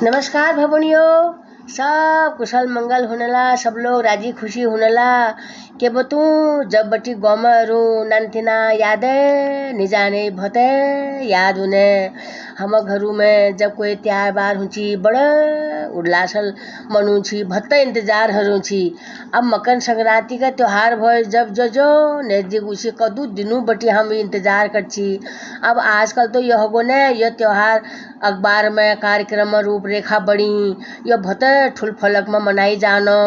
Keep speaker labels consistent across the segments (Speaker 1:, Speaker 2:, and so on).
Speaker 1: नमस्कार भवनियो, सब कुशल मंगल होनला, सब लोग राजी खुशी होनला के बतू जब बटी गमरू नंतिना यादे निजाने भते याद उन्हे हम घरू में जब कोई त्योहार बार हुची बड़ा उल्लासल मनुची भत्ता इंतजार हरुची। अब मकर संक्रांति का त्योहार भय जब जो नजदीक उसी कदू दिनों बटी हम इंतजार करची। अब आजकल तो यह गो ने यह त्योहार अखबार में कार्यक्रम रूपरेखा बड़ी यह भत ठुल फलक में मनाई जानो।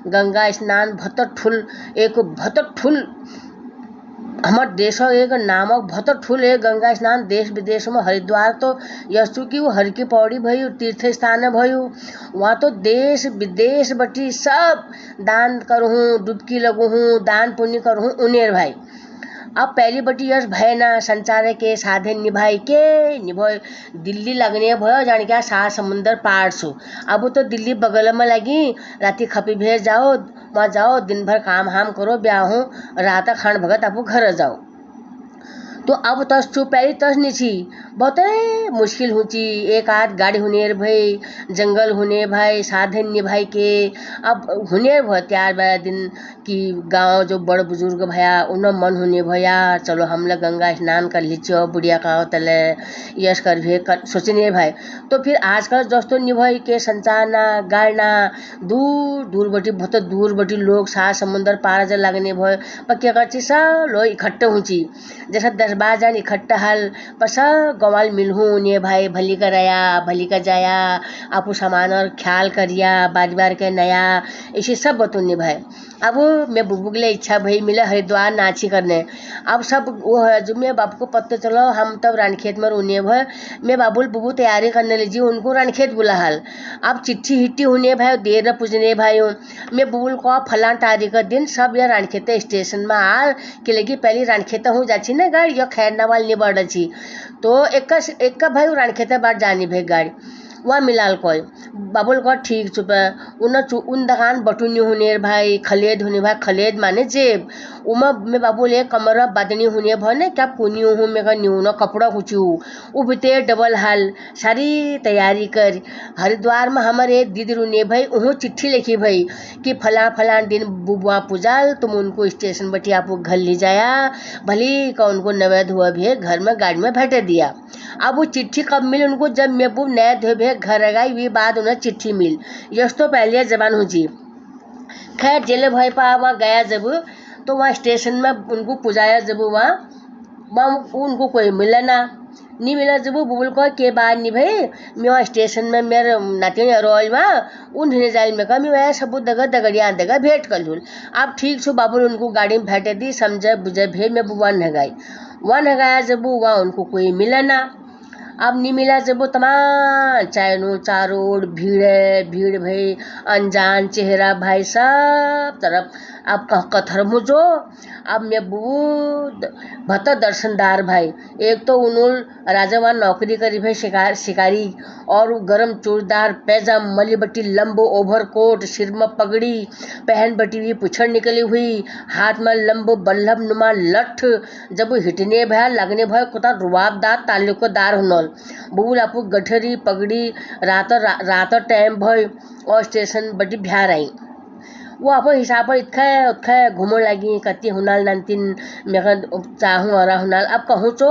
Speaker 1: गंगा स्नान भत ठुल एक भत ठुल हमार देश एक नामक भत ठुल है गंगा स्नान देश विदेश में हरिद्वार तो यस्तु की वो हर की पौड़ी भयू तीर्थ स्थान भयू। वहाँ तो देश विदेश बटी सब दान करूँ डुबकी लगूँ दान पुण्य करूँ उनेर भाई। अब पहली बटी यश भय ना संचार के साधन निभाई के निभाई दिल्ली लगने भयो जान क्या सात समुंदर पार सो। अब तो दिल्ली बगल में लगी राती खपी भेर जाओ वहाँ जाओ दिन भर काम हाम करो ब्याह रात खान भगत आपको घर जाओ। तो अब तस चु पहली तस निची बहुत मुश्किल हुची एक आध गाड़ी हुनेर भाई जंगल हुने भाई साधन निभाई के अब हुनेर भ त्यार बा दिन कि गांव जो बड़ बुजुर्ग भया उन मन हुने भया चलो हम लोग गंगा स्नान कर लीचो बुढ़िया का तले यश कर भी सोचने भाई। तो फिर आजकल दोस्तों निभाई के संचारना गाड़ना दूर दूर बटी बहुत दूर बटी लोग सात समुंदर पार जा लगने भय पक्के करची सब लोग इकट्ठे हुची जैसा 10-12 जन इकट्ठा हल पस गवाल मिलहूँ ने भाई भली का रया भली का जाया आपू सामान और ख्याल करिया बार बार के नया ऐसे सब बतूने भाई। अब मैं बुबुगले इच्छा भाई मिला हरिद्वार नाची करने। अब सब वो है जो मैं बाबू को पत्ते चलो हम तब रानखेत में रोने भय मैं बाबुल बुबू तैयारी करने लीजिए उनको रानखेत बुला हल। अब चिट्ठी हिट्टी होने भाई देर पूजने भाई मैं बुबुल को फलान तारीख का दिन सब यह रानखेत स्टेशन में आ के लगी पहली रानखेत हूँ जाची ना गाड़ी यो खैरना वाल नहीं बढ़ छी तो एक भाई रानखेत बार जानी भाई गाड़ी वहाँ मिलाल कोई बाबुल को ठीक चुप उन दकान बटुनी होने भाई खलेद होने भाई खलेद माने जेब उमा में बाबुल एक कमरा बदनी होने भाई ने क्या पुनी हूँ मैं का न्यू ना कपड़ा कुची हूँ उबते डबल हाल सारी तैयारी कर हरिद्वार में हमारे दीदी रुने भाई उन्हों चिट्ठी लिखी भाई कि फलां दिन बुबुआ पुजाल तुम उनको स्टेशन बटी आपको घर ले जाया भली का उनको नवैध हुआ भी घर में गाड़ी में भेटे दिया। अब वो चिट्ठी कब मिली उनको जब मैं बुब नया धोबे घर गई वी बाद उन्हें चिट्ठी मिल यश तो पहले जबान हो जी। खैर जेल भाई पा वहाँ गया जब तो वहाँ स्टेशन में उनको पुजाया जब वहाँ उनको कोई मिला ना नहीं मिला जब बुबुल को के बाद नहीं भाई मैं वहाँ स्टेशन में मेरे नाते रोल वहाँ उन जाल में कहा मैं वह सब दगड़िया दगा भेंट कर लूँ। अब ठीक छो बाबुल उनको गाड़ी में भेटे दी समझे बुझे भे मैं बुआ नगाई वहाँ नगाया जब वहाँ उनको कोई मिला ना। अब नहीं मिला जब वो तमाम चारों चारों भीड़ भाई अनजान चेहरा भाई सब तरफ अब कथर मुझो। अब मैं बहुत भत्ता दर्शनदार भाई एक तो उन्होंने राजावान नौकरी करी भाई शिकारी और गरम चूड़दार पैजाम मली बटी लंबो ओवरकोट सिर में पगड़ी पहन बटी हुई पुछड़ निकली हुई हाथ में लंबो बल्लभ नुमा लठ जब हिटने भया लगने भय कुता रुबाबदार ताल्लुकदार हुनल बुबुल आपू गठरी पगड़ी रात टाइम भय और स्टेशन बटी बिहार आई वो आप हिसाब पर इतखा घूमो लगी कति हुनाल नंतिन मैं चाहूँ और हुनाल। अब कहूँ तो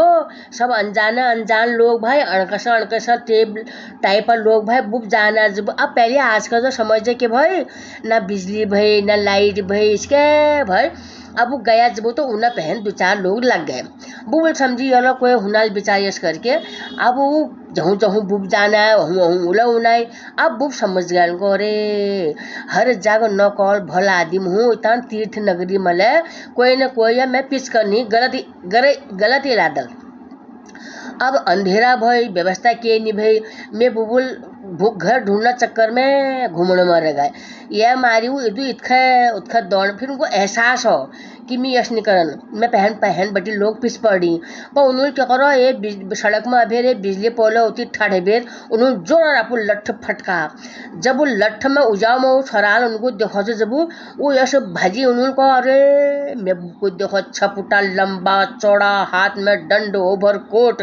Speaker 1: सब अनजान लोग भाई अणकसा टेब टाइप पर लोग भाई बुब जाना जब अब पहले आजकल तो समझे कि भाई ना बिजली भाई ना लाइट भाई इसके भाई अब वो गया जब तो उन्हें पहन 2-4 लोग लग गए बुब समझी ये कोई हुनाल बिचारियस करके। अब वो जहूँ बुब जाना है वहूँ उला उनाई अब बुब समझ गया उनको अरे हर जगह न कॉल भला आदिम हूँ इतना तीर्थ नगरी मले कोई न कोई मैं पिच करनी गलत इरादा। अब अंधेरा भई व्यवस्था किए नहीं भाई मैं बुबुल घर ढूंढना चक्कर में घूमने मर गए यह मारी हूँ इधु उत्खा दौड़ फिर उनको एहसास हो कि मैं यश निकलन मैं पहन बटी लोग पिस पड़ी पर उन्होंने क्या करो ये सड़क में अभेर ये बिजली पोलो होती ठाठे बेर उन्होंने जोर आपको लठ फटका जब वो लठ में उजाओ में वो छराल उनको देखो से जब वो यश भाजी उन्होंने को अरे मैं को देखो 6 फुटा लंबा चौड़ा हाथ में डंड ओवरकोट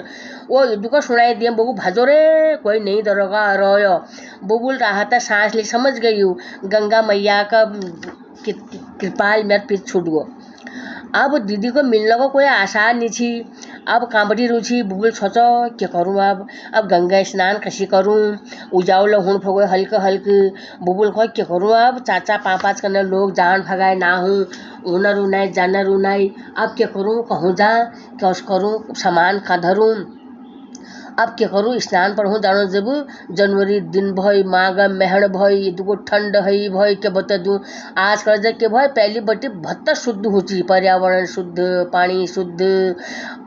Speaker 1: वो दुका सुनाई दिया बबू भाजो रे कोई नहीं दरोगा रो भयो। बुबुल राहत सांस ली, समझ गई हूँ गंगा मैया का कृपाल मेरा पीछे छूट गो। अब दीदी को मिलने को कोई आसान नहीं थी। अब कांबड़ी रुचि बुबुल सोचो क्या करूँ अब गंगा स्नान कैसे करूँ। उजावल हुण फगो हल्के हल्के। बुबुल को क्या करूँ अब चाचा पाँच करने लोग जान भगाए ना हूँ, ऊना रुनाई जाना रुनाई। अब क्या करूँ, कहूँ जा क्या करूँ, सामान का धरूँ। अब क्या करूँ, स्नान पढ़ूँ जानो जब जनवरी दिन भई माघ मेहण भई दुगो ठंड हई भई के बता दूँ। आज कर जब के भई पहली बटी भत्ता शुद्ध होची, पर्यावरण शुद्ध, पानी शुद्ध,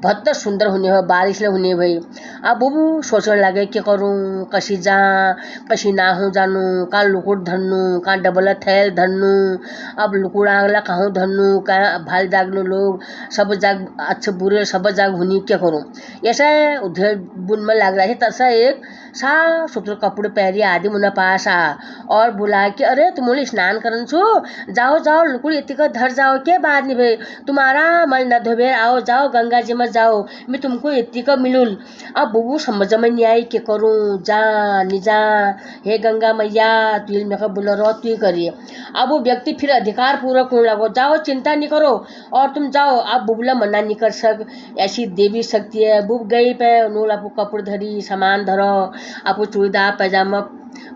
Speaker 1: भत्ता सुंदर होने हो, बारिश होने भई। अब बुबू सोचने लगे क्या करूँ, कसी जा कसी ना हो जानू, कहाँ लुकुट धरनू, कहाँ डबल थैल धरनू। अब लुकुड़ आगला कहाँ धरनू, कहाँ भाल जागनू लोग सब जाग अच्छे बुरे सब जाग होनी क्या करूँ। ऐसा उधर में लग रहा है। तसा एक साफ सुथरे कपड़े पहरी आदमी उन्हें पास आ और बुला के अरे तुम स्नान करन छो, जाओ जाओ लुकुड़ इतनी का धर जाओ, क्या बात नहीं भाई, तुम्हारा मल न धोबे, आओ जाओ गंगा जी में जाओ, मैं तुमको इतनी का मिलूल। अब बुबू समझ में नहीं आई क्या करूँ, जा नहीं जा, हे गंगा मैया तू मेरे को बुला रहो तू करिए। अब वो व्यक्ति फिर अधिकार पूर्वक होने लगो, जाओ चिंता नहीं करो और तुम जाओ। अब बुबला मना नहीं कर सक, ऐसी देवी शक्ति है। बुब गई पे नूल आपको कपड़ धरी सामान धरो, आपको चूड़ीदार पैजामा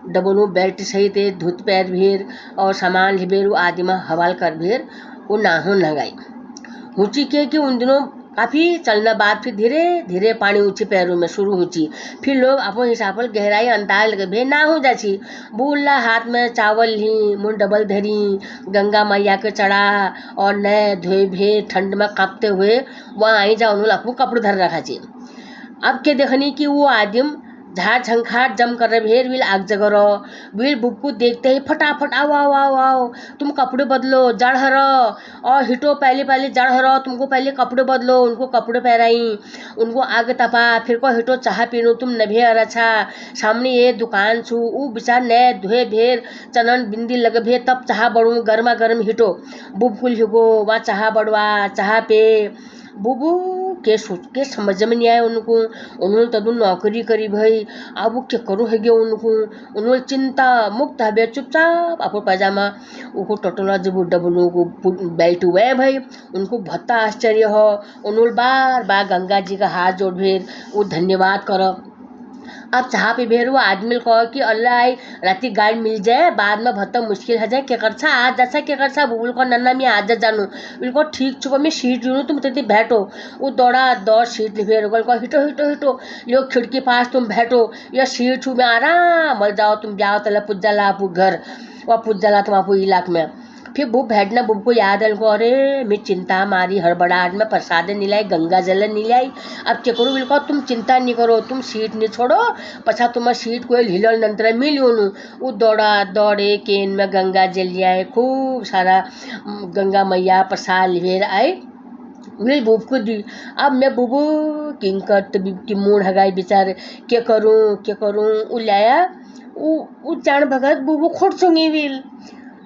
Speaker 1: डबोनू बेल्ट सहित धुत पैर भेर और सामान लिबेरू आदि में हवाल कर भेर वो नाहो नगाई। ऊँची के कि उन दिनों काफ़ी चलना बाद फिर धीरे धीरे पानी ऊँचे पैरों में शुरू हुची। फिर लोग अपने हिसाब पर गहराई अंताल लगे भे ना हो जाची। बुल्ला हाथ में चावल ही मुंह डबल धरी गंगा मैया के चढ़ा और नए धोए भे ठंड में कांपते हुए वहाँ आई जाओ उन्होंने अपने कपड़े धर रखा ची। अब के देखनी कि वो आदिम झाड़ झंखाट जम कर भेर विल आग जगरो। विल बुक को देखते ही फटाफट आओ आओ आओ आओ, तुम कपड़े बदलो जड़ हरो और हिटो पहले पहले जड़ हरो, तुमको पहले कपड़े बदलो। उनको कपड़े पहराई, उनको आग तपा, फिर को हिटो चाह पीनो तुम नभे अच्छा। सामने ये दुकान छू ऊ बिचार नए धोए भेर चनन बिंदी लग भे तब चाह बढ़ू गर्मा गर्म हिटो। बुब कुल हिगो वहाँ चाह बढ़वा चाह पे। बुबू के सोच के समझ में नहीं आया उनको। उन्होंने तदु नौकरी करी भाई, अब वो क्या करो है उनको। उन्होंने चिंता मुक्त है चुपचाप अपो पैजामा उनको टटोला जब डबलों को बेल्ट हुए भाई। उनको भत्ता आश्चर्य हो। उन्होंने बार बार गंगा जी का हाथ जोड़ भेर वो धन्यवाद करो। अब चाह पे भेर वो आदमी कहो कि अल्लाह आई राती गाड़ी मिल जाए बाद में भत्ता मुश्किल है जाए क्या करछा आज जैसा क्या करछा। बुबुल को नन्ना मैं आज जानू बिल्कुल ठीक चुको मैं सीट लूँ तुम तेती बैठो। वो दौड़ा दौड़ सीट लिफेर को हिटो हिटो हिटो यो खिड़की पास तुम बैठो, यह सीट छू में आराम मल जाओ तुम जाओ तला पुज्जा ला आपू घर वह पुज्जा ला तुम आपू इलाक में। फिर बुब बैठना बुब को याद है उनको अरे मैं चिंता मारी हड़बड़ाहट में प्रसाद नहीं लाई गंगा जल नहीं लाई। अब क्या करूँ बिल्कुल तुम चिंता नहीं करो तुम सीट नहीं छोड़ो पछा तुम सीट को हिलल नंतर मिलियोनु। वो दौड़ा दौड़े केन में गंगा जल आए खूब सारा गंगा मैया प्रसाद लिवेर आए मिल बुब को दी। अब मैं बुबू किंकर तबीब की मूड हगाई बेचारे क्या करूँ उ लाया उ जान भगत बुबू खोट चुंगी विल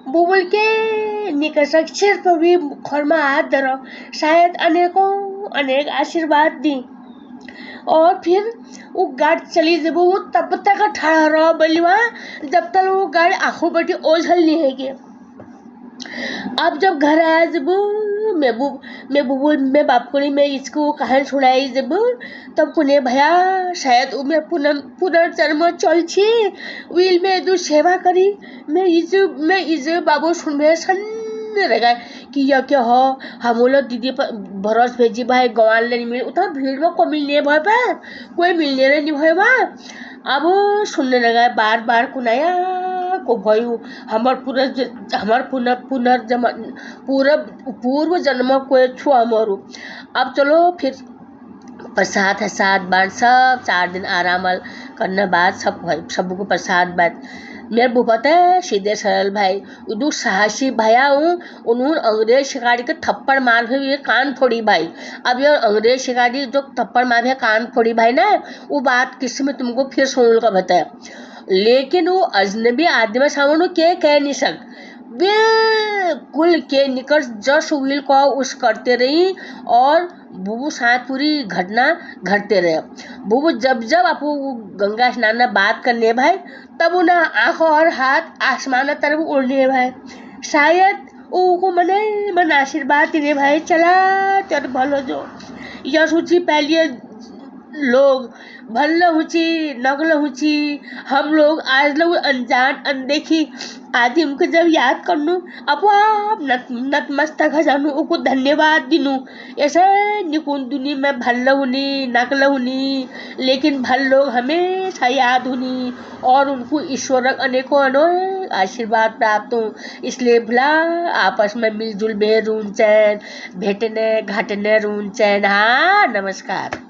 Speaker 1: बुबुल के निकसक सिर पर भी खरमा हाथ धरो शायद अनेक आशीर्वाद दी। और फिर वो गाड़ी चली जब वो तब तक ठहरा बलिवा जब तक वो गाड़ी आंखों बटी ओझल नहीं है कि। अब जब घर आया जब मैं बाप को नहीं मैं इसको कहानी सुनाई जब तब पुणे भैया शायद मैं पुनर्जन्म चल छी विल में दू सेवा करी मैं इज बाबू सुनबे सन रहेगा कि यह क्या हो हम लोग दीदी पर भरोस भेजी भाई गवान ले नहीं मिले उतना भीड़ में को मिलने भाई पर कोई मिलने नहीं भाई वहाँ। अब सुनने लगा बार बार कुनाया को भयू हमार पूर्व जन्म को छुआ मरू। अब चलो फिर प्रसाद है सात बार सब 4 दिन आराम करने बाद सबको प्रसाद बाद मेरे बुपत है सीधे सरल भाई उदू साहसी भैया हूँ उन्होंने अंग्रेज शिकारी के थप्पड़ मार भी कान फोड़ी भाई। अब ये अंग्रेज शिकारी जो थप्पड़ मार भी कान फोड़ी भाई ना वो बात किसी में तुमको फिर सुन का बताया लेकिन वो अजनबी आदमी सामने के कह नहीं सक बिल्कुल के निकट जस व्हील को उस करते रही और बुबू साथ पूरी घटना घटते रहे। बुबू जब जब आपको गंगा स्नान में बात करने भाई तब उन्हें आंखों और हाथ आसमान तरफ उड़ने भाई शायद को मने मन आशीर्वाद देने भाई चला तेरे भलो जो यह सूची पहले लोग भल्ल हुची नगल हुची हम लोग आज लोग अनजान अनदेखी आदिम को जब याद करनू अपवाप नतमस्तक जानू उनको धन्यवाद दिनू ऐसे निकुन दुनी में भल्ल हुनी नकल हुनी लेकिन भल लोग हमेशा याद हुनी और उनको ईश्वर अनेकों आशीर्वाद प्राप्त हो। इसलिए भला आपस में मिलजुल बे रून चैन भेटने घाटने रून चैन। हाँ नमस्कार।